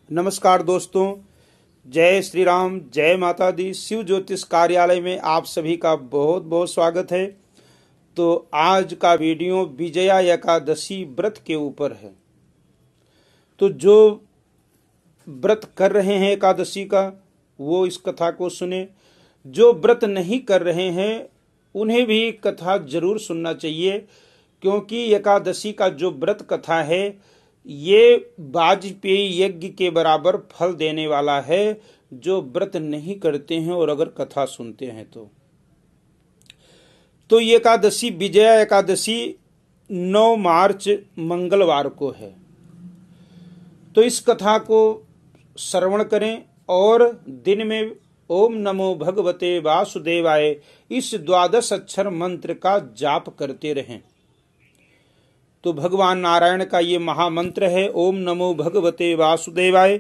नमस्कार दोस्तों, जय श्री राम, जय माता दी। शिव ज्योतिष कार्यालय में आप सभी का बहुत बहुत स्वागत है। तो आज का वीडियो विजया एकादशी व्रत के ऊपर है। तो जो व्रत कर रहे हैं एकादशी का वो इस कथा को सुने, जो व्रत नहीं कर रहे हैं उन्हें भी कथा जरूर सुनना चाहिए, क्योंकि एकादशी का जो व्रत कथा है ये वाजपेयी यज्ञ के बराबर फल देने वाला है जो व्रत नहीं करते हैं और अगर कथा सुनते हैं तो ये एकादशी विजया एकादशी 9 मार्च मंगलवार को है। तो इस कथा को श्रवण करें और दिन में ओम नमो भगवते वासुदेवाय इस 12 अक्षर मंत्र का जाप करते रहें। तो भगवान नारायण का ये महामंत्र है, ओम नमो भगवते वासुदेवाय।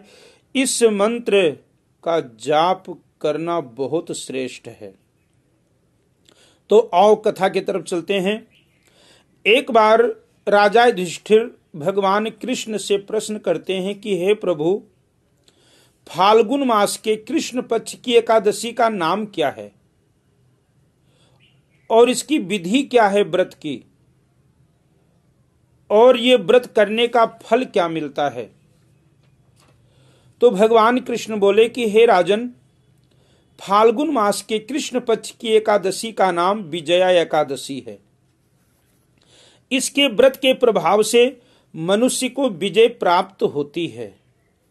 इस मंत्र का जाप करना बहुत श्रेष्ठ है। तो आओ कथा की तरफ चलते हैं। एक बार राजा युधिष्ठिर भगवान कृष्ण से प्रश्न करते हैं कि हे प्रभु, फाल्गुन मास के कृष्ण पक्ष की एकादशी का नाम क्या है और इसकी विधि क्या है व्रत की, और ये व्रत करने का फल क्या मिलता है। तो भगवान कृष्ण बोले कि हे राजन, फाल्गुन मास के कृष्ण पक्ष की एकादशी का नाम विजया एकादशी है। इसके व्रत के प्रभाव से मनुष्य को विजय प्राप्त होती है।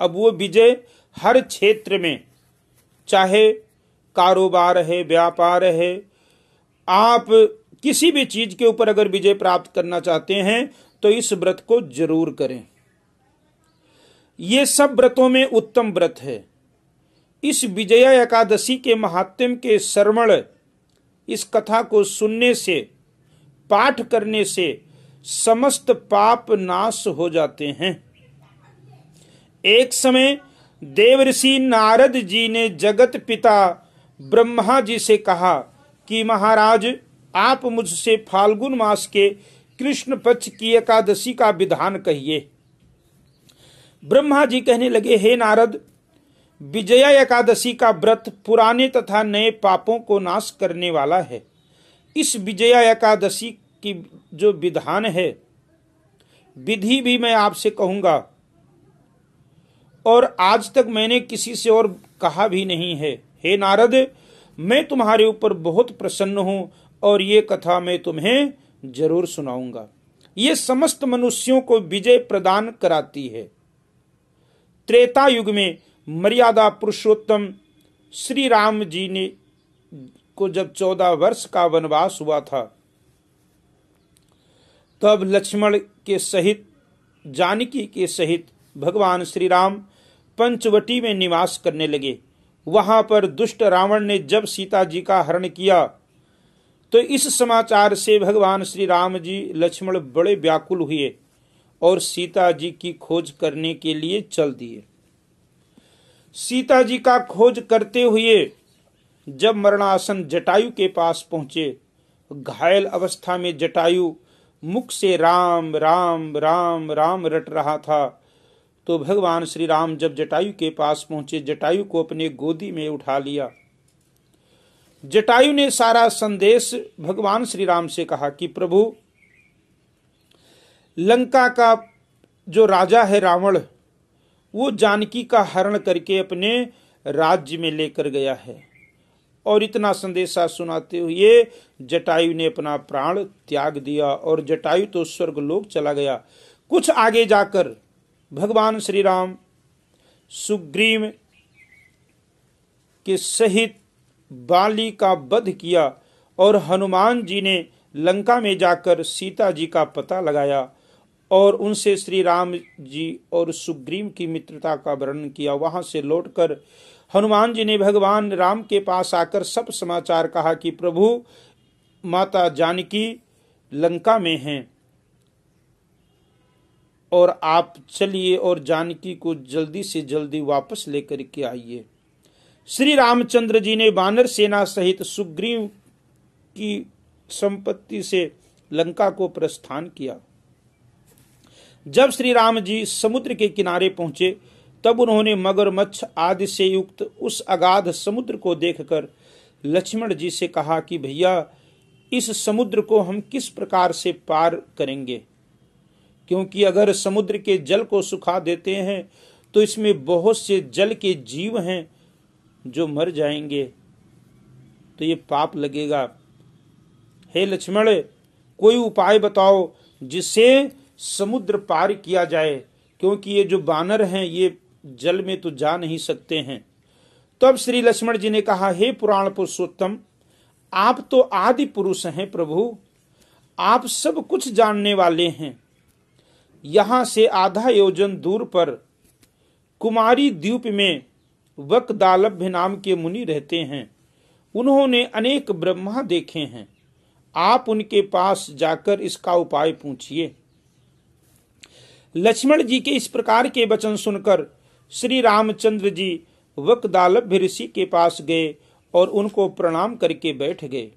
अब वो विजय हर क्षेत्र में, चाहे कारोबार है, व्यापार है, आप किसी भी चीज के ऊपर अगर विजय प्राप्त करना चाहते हैं तो इस व्रत को जरूर करें। ये सब व्रतों में उत्तम व्रत है। इस विजया एकादशी के महात्म्य के श्रवण, इस कथा को सुनने से, पाठ करने से समस्त पाप नाश हो जाते हैं। एक समय देवर्षि नारद जी ने जगत पिता ब्रह्मा जी से कहा कि महाराज, आप मुझसे फाल्गुन मास के कृष्ण पक्ष की एकादशी का विधान कहिए। ब्रह्मा जी कहने लगे, हे नारद, विजया एकादशी का व्रत पुराने तथा नए पापों को नाश करने वाला है। इस विजया एकादशी की जो विधान है, विधि भी मैं आपसे कहूंगा और आज तक मैंने किसी से और कहा भी नहीं है। हे नारद, मैं तुम्हारे ऊपर बहुत प्रसन्न हूं और ये कथा मैं तुम्हें जरूर सुनाऊंगा। ये समस्त मनुष्यों को विजय प्रदान कराती है। त्रेता युग में मर्यादा पुरुषोत्तम श्री राम जी ने को जब 14 वर्ष का वनवास हुआ था, तब लक्ष्मण के सहित, जानकी के सहित भगवान श्री राम पंचवटी में निवास करने लगे। वहां पर दुष्ट रावण ने जब सीता जी का हरण किया तो इस समाचार से भगवान श्री राम जी लक्ष्मण बड़े व्याकुल हुए और सीता जी की खोज करने के लिए चल दिए। सीता जी का खोज करते हुए जब मरणासन जटायु के पास पहुंचे, घायल अवस्था में जटायु मुख से राम राम राम राम रट रहा था, तो भगवान श्री राम जब जटायु के पास पहुंचे, जटायु को अपने गोदी में उठा लिया। जटायु ने सारा संदेश भगवान श्री राम से कहा कि प्रभु, लंका का जो राजा है रावण, वो जानकी का हरण करके अपने राज्य में लेकर गया है। और इतना संदेशा सुनाते हुए जटायु ने अपना प्राण त्याग दिया और जटायु तो स्वर्गलोक चला गया। कुछ आगे जाकर भगवान श्री राम सुग्रीव के सहित बाली का वध किया और हनुमान जी ने लंका में जाकर सीता जी का पता लगाया और उनसे श्री राम जी और सुग्रीव की मित्रता का वर्णन किया। वहां से लौटकर हनुमान जी ने भगवान राम के पास आकर सब समाचार कहा कि प्रभु, माता जानकी लंका में हैं और आप चलिए और जानकी को जल्दी से जल्दी वापस लेकर के आइए। श्री रामचंद्र जी ने वानर सेना सहित सुग्रीव की संपत्ति से लंका को प्रस्थान किया। जब श्री राम जी समुद्र के किनारे पहुंचे तब उन्होंने मगरमच्छ आदि से युक्त उस अगाध समुद्र को देखकर लक्ष्मण जी से कहा कि भैया, इस समुद्र को हम किस प्रकार से पार करेंगे, क्योंकि अगर समुद्र के जल को सुखा देते हैं तो इसमें बहुत से जल के जीव हैं जो मर जाएंगे, तो ये पाप लगेगा। हे लक्ष्मण, कोई उपाय बताओ जिससे समुद्र पार किया जाए, क्योंकि ये जो बानर हैं ये जल में तो जा नहीं सकते हैं। तब श्री लक्ष्मण जी ने कहा, हे पुराण पुरुषोत्तम, आप तो आदि पुरुष हैं प्रभु, आप सब कुछ जानने वाले हैं। यहां से आधा योजन दूर पर कुमारी द्वीप में वकदालभ्य नाम के मुनि रहते हैं। उन्होंने अनेक ब्रह्मा देखे हैं। आप उनके पास जाकर इसका उपाय पूछिए। लक्ष्मण जी के इस प्रकार के वचन सुनकर श्री रामचंद्र जी वकदालभ्य ऋषि के पास गए और उनको प्रणाम करके बैठ गए।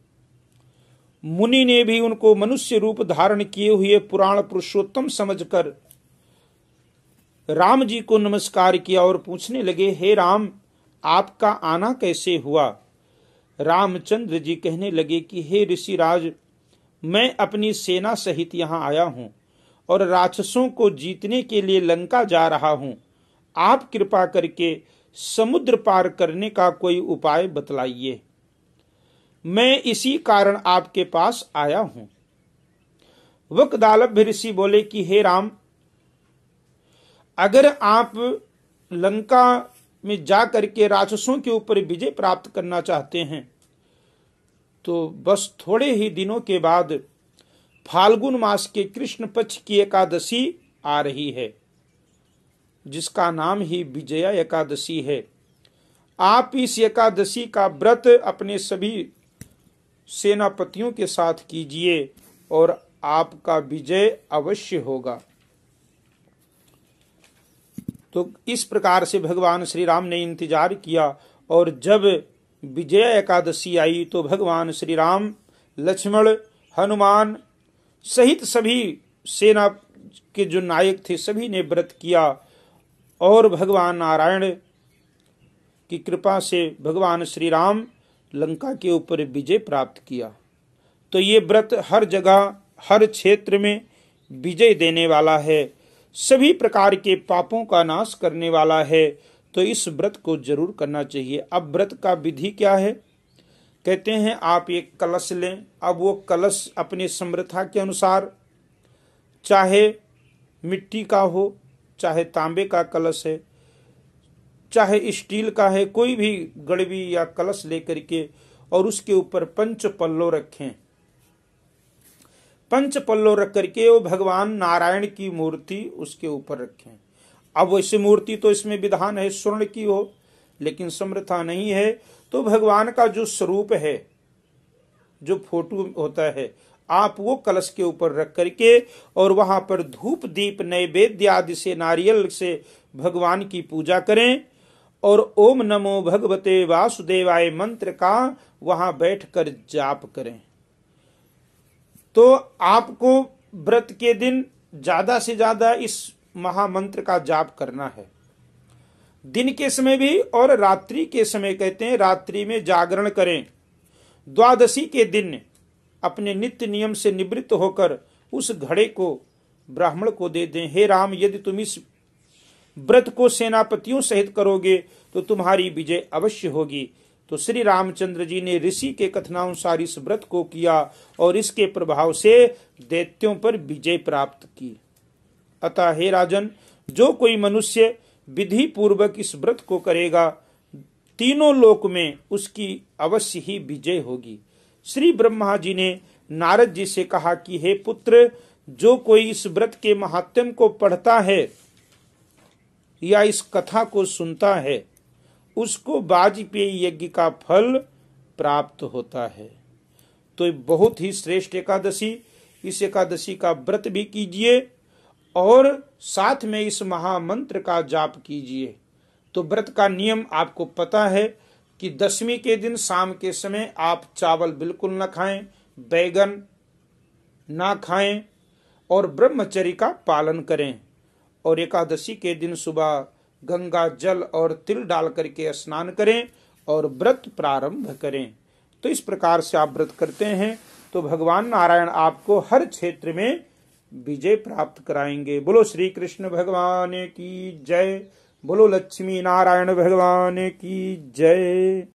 मुनि ने भी उनको मनुष्य रूप धारण किए हुए पुराण पुरुषोत्तम समझकर राम जी को नमस्कार किया और पूछने लगे, हे राम, आपका आना कैसे हुआ? रामचंद्र जी कहने लगे कि हे ऋषिराज, मैं अपनी सेना सहित यहाँ आया हूँ और राक्षसों को जीतने के लिए लंका जा रहा हूँ। आप कृपा करके समुद्र पार करने का कोई उपाय बतलाइए। मैं इसी कारण आपके पास आया हूं। वकदालभ्य ऋषि बोले कि हे राम, अगर आप लंका में जा करके राक्षसों के ऊपर विजय प्राप्त करना चाहते हैं तो बस थोड़े ही दिनों के बाद फाल्गुन मास के कृष्ण पक्ष की एकादशी आ रही है, जिसका नाम ही विजया एकादशी है। आप इस एकादशी का व्रत अपने सभी सेनापतियों के साथ कीजिए और आपका विजय अवश्य होगा। तो इस प्रकार से भगवान श्री राम ने इंतजार किया और जब विजय एकादशी आई तो भगवान श्री राम, लक्ष्मण, हनुमान सहित सभी सेना के जो नायक थे सभी ने व्रत किया और भगवान नारायण की कृपा से भगवान श्री राम लंका के ऊपर विजय प्राप्त किया। तो ये व्रत हर जगह हर क्षेत्र में विजय देने वाला है, सभी प्रकार के पापों का नाश करने वाला है। तो इस व्रत को जरूर करना चाहिए। अब व्रत का विधि क्या है? कहते हैं आप एक कलश लें। अब वो कलश अपने समर्था के अनुसार, चाहे मिट्टी का हो, चाहे तांबे का कलश है, चाहे स्टील का है, कोई भी गड़वी या कलश लेकर के और उसके ऊपर पंच पल्लो रखें। पंच पल्लो रख करके वो भगवान नारायण की मूर्ति उसके ऊपर रखें। अब वैसे मूर्ति तो इसमें विधान है स्वर्ण की हो, लेकिन समर्था नहीं है तो भगवान का जो स्वरूप है, जो फोटो होता है, आप वो कलश के ऊपर रख करके और वहां पर धूप दीप नैवेद्य आदि से नारियल से भगवान की पूजा करें और ओम नमो भगवते वासुदेवाय मंत्र का वहां बैठकर जाप करें। तो आपको व्रत के दिन ज्यादा से ज्यादा इस महामंत्र का जाप करना है, दिन के समय भी और रात्रि के समय। कहते हैं रात्रि में जागरण करें। द्वादशी के दिन अपने नित्य नियम से निवृत्त होकर उस घड़े को ब्राह्मण को दे दें। हे राम, यदि तुम इस व्रत को सेनापतियों सहित करोगे तो तुम्हारी विजय अवश्य होगी। तो श्री रामचंद्र जी ने ऋषि के कथनानुसार इस व्रत को किया और इसके प्रभाव से दैत्यों पर विजय प्राप्त की। अतः हे राजन, जो कोई मनुष्य विधि पूर्वक इस व्रत को करेगा, तीनों लोक में उसकी अवश्य ही विजय होगी। श्री ब्रह्मा जी ने नारद जी से कहा कि हे पुत्र, जो कोई इस व्रत के महात्म्य को पढ़ता है या इस कथा को सुनता है, उसको वाजपेयी यज्ञ का फल प्राप्त होता है। तो बहुत ही श्रेष्ठ एकादशी, इस एकादशी का व्रत भी कीजिए और साथ में इस महामंत्र का जाप कीजिए। तो व्रत का नियम आपको पता है कि दशमी के दिन शाम के समय आप चावल बिल्कुल न खाएं, बैगन ना खाएं और ब्रह्मचर्य का पालन करें। और एकादशी के दिन सुबह गंगा जल और तिल डाल करके स्नान करें और व्रत प्रारंभ करें। तो इस प्रकार से आप व्रत करते हैं तो भगवान नारायण आपको हर क्षेत्र में विजय प्राप्त कराएंगे। बोलो श्री कृष्ण भगवान की जय, बोलो लक्ष्मी नारायण भगवान की जय।